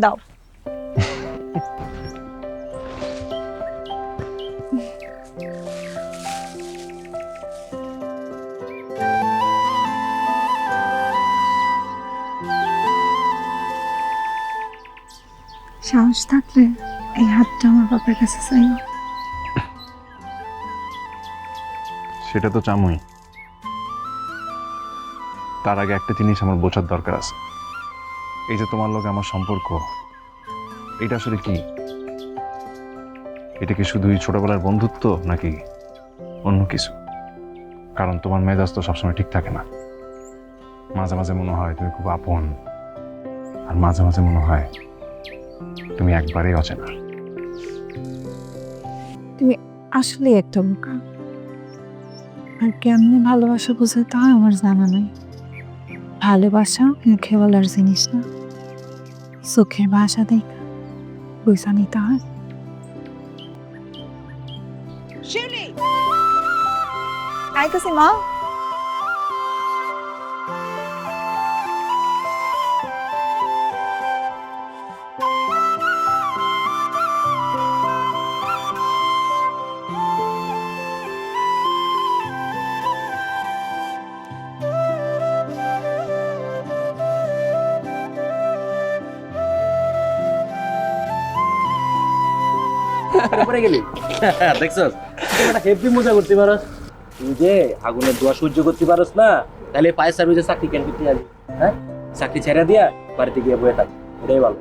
দাও। সাহস থাকলে এই হাতটা আমার বাবার কাছে চাইও। সেটা তো চামই, তার আগে একটা জিনিস আমার বোঝার দরকার আছে। এই যে তোমার লোক আমার সম্পর্ক, এটা আসলে কি? এটা কি শুধুই ছোটবেলার বন্ধুত্ব নাকি অন্য কিছু? কারণ তোমার মেজাজ তো সবসময় ঠিক থাকে না। মাঝে মাঝে মনে হয় তুমি খুব আপন, আর মাঝে মাঝে মনে হয় তুমি একবারেই অচেনা। তুমি আসলে একটা বোকা। আর কেমনে ভালোবাসা বোঝে তা আমার জানা নাই। ভালোবাসা মুখে বলার জিনিস না, চোখের ভাষা দেখা বুঝা নিতে হয়। আইতাছি মা। পরে গেলি দেখছস একটা হেভি মজা করতে পারস। তুই যে আগুনের ধোঁয়া সহ্য করতে পারস না, তাহলে ফায়ার সার্ভিসে চাকরি কেন করতে যাবি? হ্যাঁ, চাকরি ছেড়ে দিয়া বাড়িতে গিয়ে বয়ে থাক, এটাই ভালো।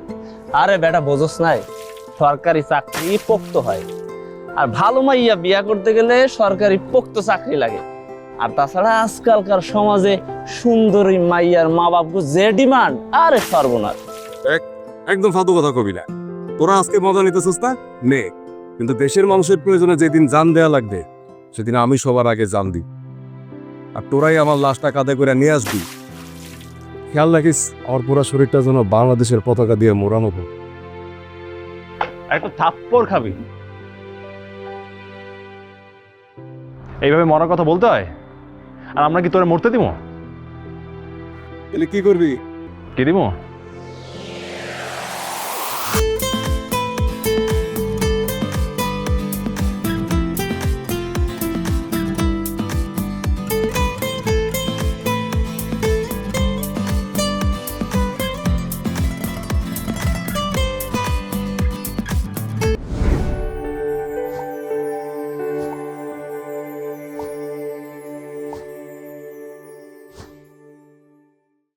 আরে বেটা বোঝস নাই, সরকারি চাকরি পোক্ত হয়, আর ভালো মাইয়া বিয়া করতে গেলে সরকারি পোক্ত চাকরি লাগে। আর তাছাড়া আজকালকার সমাজে সুন্দরী মাইয়ার মা বাপগু যে ডিমান্ড, আরে সর্বনাশ। একদম ফালতু কথা কবি না। তোরা আজকে মজা নিতেছিস না, নে, কিন্তু দেশের মানুষের প্রয়োজনে যেদিন জান দেয়া লাগবে সেদিন আমি সবার আগে জান দিই, আর তোরাই আমার লাশটা কাঁধে করে নিয়ে আসবি। খেয়াল রাখিস আমার পুরো শরীরটা যেন বাংলাদেশের পতাকা দিয়ে মোড়ানো হোক। একটা থাপ্পড় খাবি? এইভাবে মরার কথা বলতে হয়? আর আমরা কি তোরে মরতে দিব? তাহলে কি করবি? কি দিব?